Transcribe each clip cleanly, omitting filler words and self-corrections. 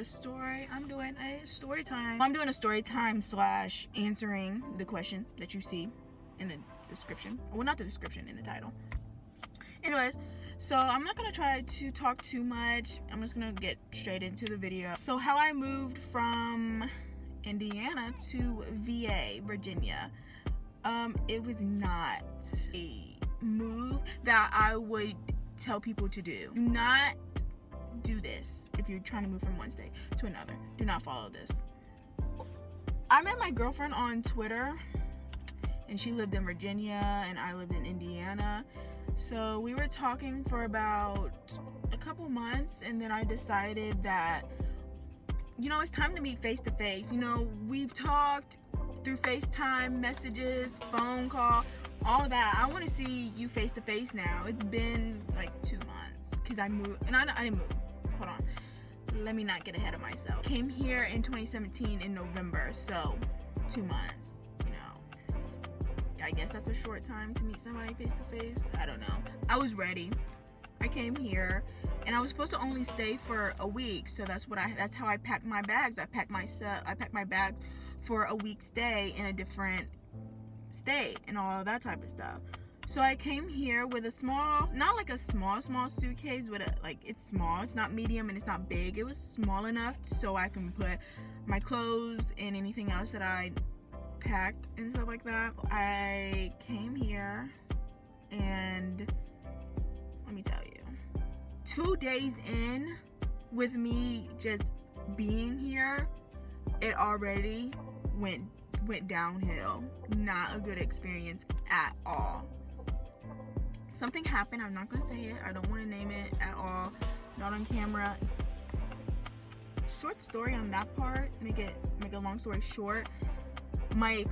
the story. I'm doing a story time. I'm doing a story time slash answering the question that you see in the description. Well, not the description, in the title. Anyways, so I'm not gonna try to talk too much. I'm just gonna get straight into the video. So how I moved from Indiana to VA, Virginia. It was not a move that I would tell people to do. Do not do this if you're trying to move from one state to another. Do not follow this. I met my girlfriend on Twitter, and she lived in Virginia and I lived in Indiana. So we were talking for about a couple months, and then I decided that, you know, it's time to meet face to face. You know, we've talked through FaceTime, messages, phone call, all of that. I want to see you face to face now. It's been like 2 months because I moved, and I didn't move. Hold on. Let me not get ahead of myself. Came here in 2017 in November, so 2 months. You know, I guess that's a short time to meet somebody face to face. I don't know. I was ready. I came here, and I was supposed to only stay for a week, so that's how I packed my bags. I packed my bags for a week stay in a different state and all of that type of stuff. So I came here with a small, not like a small suitcase, but it's small. It's not medium and it's not big. It was small enough so I can put my clothes and anything else that I packed and stuff like that. I came here, and let me tell you, 2 days in with me just being here, it already went downhill. Not a good experience at all. Something happened. I'm not gonna say it. I don't want to name it at all. Not on camera. Short story on that part. Make a long story short. My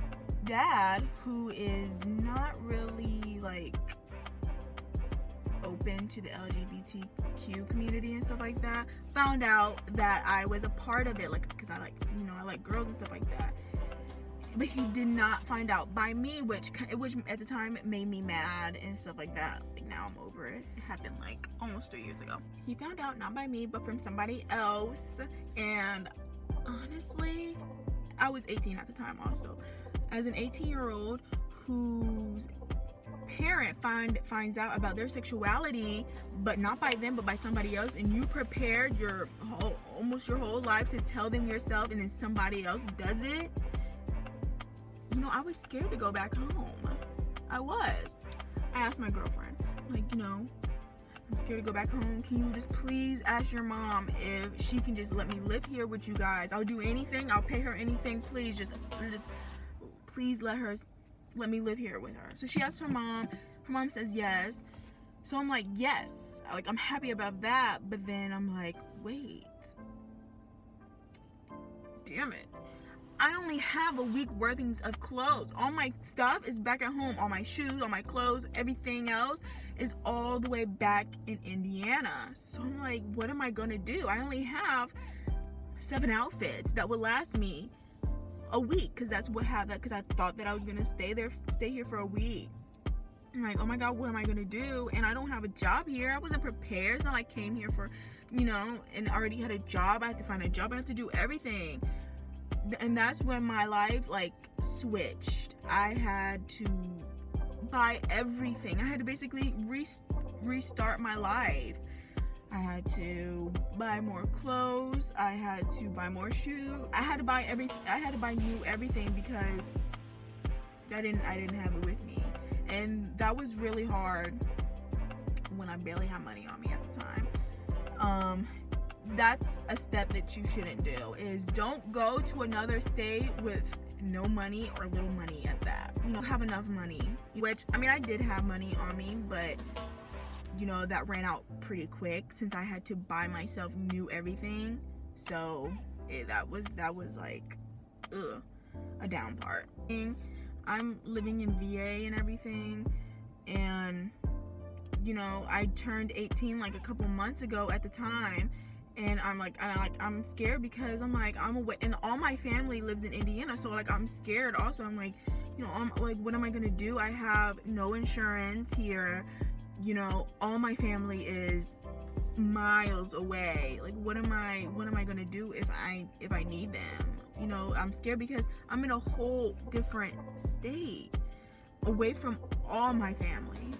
dad, who is not really like open to the LGBTQ community and stuff like that, found out that I was a part of it, like, because I like girls and stuff like that. But he did not find out by me, which at the time it made me mad and stuff like that. Like, now I'm over it. It happened like almost 3 years ago. He found out not by me, but from somebody else. And honestly, I was 18 at the time also. As an 18-year-old whose parent finds out about their sexuality, but not by them, but by somebody else, and you prepared almost your whole life to tell them yourself, and then somebody else does it. You know, I was scared to go back home. I was. I asked my girlfriend, like, you know, I'm scared to go back home. Can you just please ask your mom if she can just let me live here with you guys? I'll do anything. I'll pay her anything. Please, just please let me live here with her. So she asked her mom. Her mom says yes. So I'm like, yes. Like, I'm happy about that. But then I'm like, wait. Damn it. I only have a week worthings of clothes. All my stuff is back at home. All my shoes, all my clothes, everything else is all the way back in Indiana. So I'm like, what am I gonna do? I only have 7 outfits that would last me a week, because I thought that I was gonna stay here for a week. I'm like, oh my god, what am I gonna do? And I don't have a job here. I wasn't prepared. It's not like I came here for, you know, and already had a job. I had to find a job. I have to do everything. And that's when my life like switched. I had to buy everything. I had to basically restart my life. I had to buy more clothes. I had to buy more shoes. I had to buy everything. I had to buy new everything because I didn't have it with me, and that was really hard when I barely had money on me at the time. That's a step that you shouldn't do, is don't go to another state with no money or little money at that. You know, have enough money, which, I mean, I did have money on me, but you know, that ran out pretty quick since I had to buy myself new everything. So that was like a down part. I'm living in VA and everything, and you know, I turned 18 like a couple months ago at the time. And I'm scared because I'm like, I'm away, and all my family lives in Indiana, so like I'm scared also. I'm like, you know, I'm like, what am I gonna do? I have no insurance here. You know, all my family is miles away. Like, what am I gonna do if I need them? You know, I'm scared because I'm in a whole different state, away from all my family.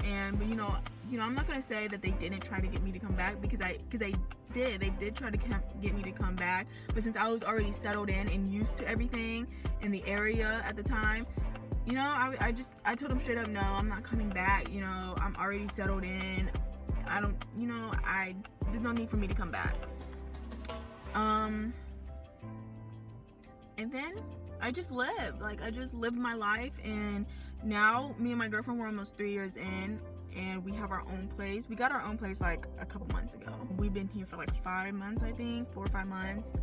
And but you know, I'm not gonna say that they didn't try to get me to come back, because they did try to get me to come back. But since I was already settled in and used to everything in the area at the time, you know, I told them straight up, no, I'm not coming back. You know, I'm already settled in. There's no need for me to come back. And then I just lived my life, and now me and my girlfriend, we're almost 3 years in, and we have our own place. We got our own place like a couple months ago. We've been here for like 5 months, I think, 4 or 5 months.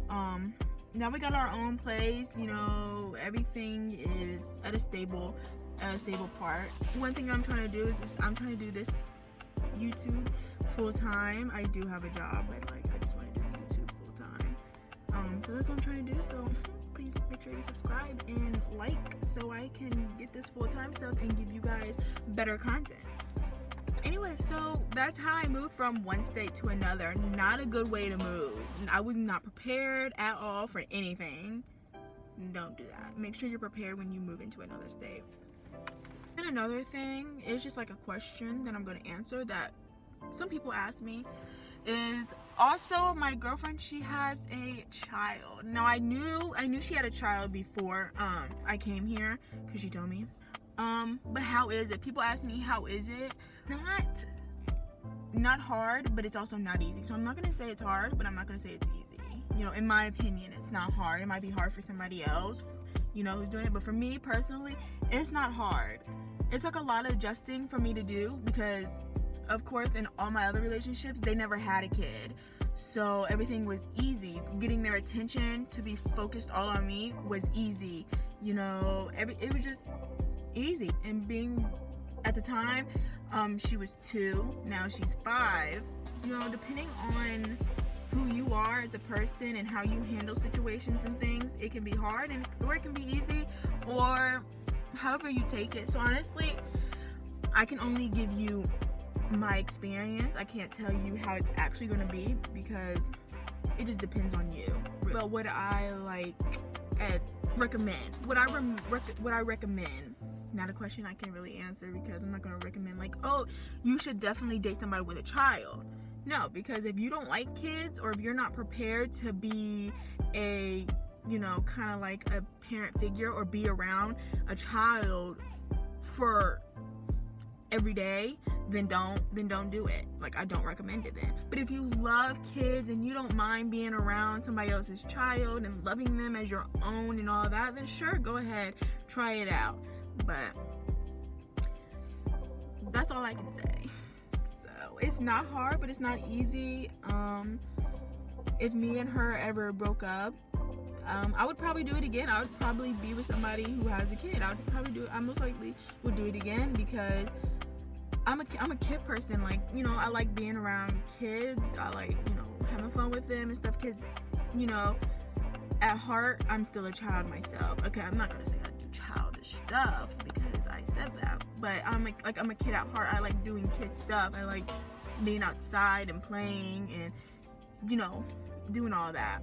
Now we got our own place. You know, everything is at a stable part. One thing I'm trying to do is I'm trying to do this YouTube full time. I do have a job, but like I just want to do YouTube full time. So that's what I'm trying to do. So please make sure you subscribe and like, so I can get this full-time stuff and give you guys better content. Anyway, so that's how I moved from one state to another. Not a good way to move. I was not prepared at all for anything. Don't do that. Make sure you're prepared when you move into another state. And another thing is just like a question that I'm going to answer that some people ask me is, also my girlfriend, she has a child. Now I knew she had a child before I came here, because she told me. But how is it? People ask me, how is it? Not hard, but it's also not easy. So I'm not gonna say it's hard, but I'm not gonna say it's easy. You know, in my opinion, it's not hard. It might be hard for somebody else, you know, who's doing it, but for me personally, it's not hard. It took a lot of adjusting for me to do, because of course in all my other relationships, they never had a kid, so everything was easy. Getting their attention to be focused all on me was easy. You know, it was just easy. And being, at the time, she was 2, now she's 5. You know, depending on who you are as a person and how you handle situations and things, it can be hard, or it can be easy, or however you take it. So honestly, I can only give you my experience. I can't tell you how it's actually going to be, because it just depends on you. But what I like and recommend, what I recommend, not a question I can really answer, because I'm not going to recommend like, oh, you should definitely date somebody with a child. No, because if you don't like kids, or if you're not prepared to be a, you know, kind of like a parent figure, or be around a child for every day, then don't do it. Like, I don't recommend it then. But if you love kids and you don't mind being around somebody else's child and loving them as your own and all that, then sure, go ahead, try it out. But that's all I can say. So it's not hard, but it's not easy. If me and her ever broke up, I would probably do it again. I would probably be with somebody who has a kid. I most likely would do it again, because I'm a kid person. Like, you know, I like being around kids. I like, you know, having fun with them and stuff, because, you know, at heart, I'm still a child myself. Okay, I'm not gonna say I do childish stuff, because I said that, but I'm a kid at heart. I like doing kid stuff. I like being outside and playing and, you know, doing all that.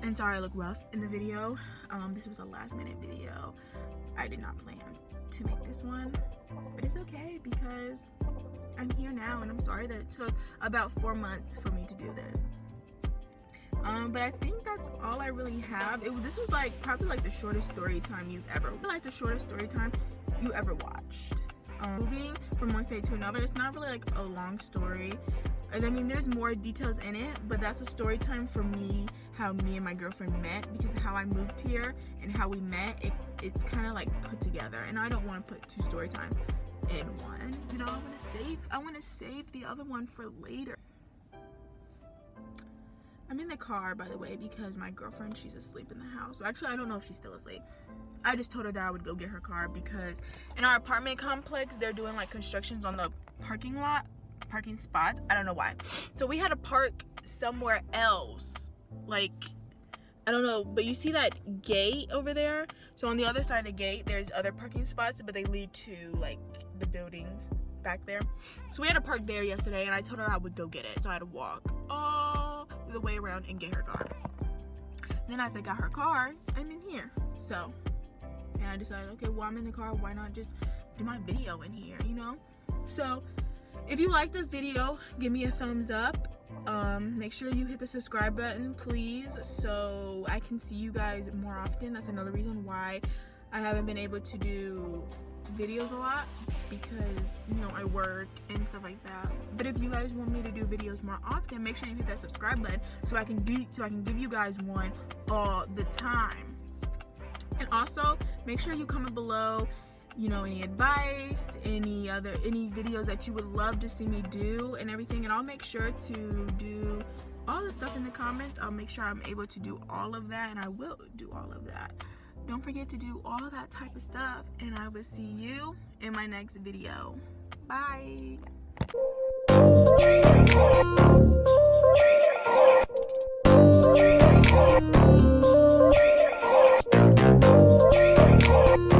And sorry I look rough in the video. This was a last minute video. I did not plan to make this one, but it's okay, because I'm here now, and I'm sorry that it took about 4 months for me to do this. But I think that's all I really have. This was like probably like the shortest story time you've ever watched. Moving from one state to another, it's not really like a long story. I mean, there's more details in it, but that's a story time for me, how me and my girlfriend met, because how I moved here and how we met, it's kind of like put together, and I don't want to put 2 story time in one. You know, I want to save the other one for later. I'm in the car, by the way, because my girlfriend, she's asleep in the house. So actually, I don't know if she's still asleep. I just told her that I would go get her car, because in our apartment complex, they're doing like constructions on the parking spots. I don't know why. So we had to park somewhere else. Like, I don't know, but you see that gate over there? So on the other side of the gate, there's other parking spots, but they lead to like the buildings back there. So we had a park there yesterday, and I told her I would go get it. So I had to walk all the way around and get her car. Then as I got her car, I'm in here. So, and I decided, okay, well, I'm in the car. Why not just do my video in here, you know? So if you like this video, give me a thumbs up. Make sure you hit the subscribe button, please, so I can see you guys more often. That's another reason why I haven't been able to do videos a lot, because, you know, I work and stuff like that. But if you guys want me to do videos more often, make sure you hit that subscribe button so I can give you guys one all the time. And also make sure you comment below, you know, any advice, any videos that you would love to see me do and everything, and I'll make sure to do all the stuff in the comments. I'll make sure I'm able to do all of that, and I will do all of that. Don't forget to do all that type of stuff, and I will see you in my next video. Bye.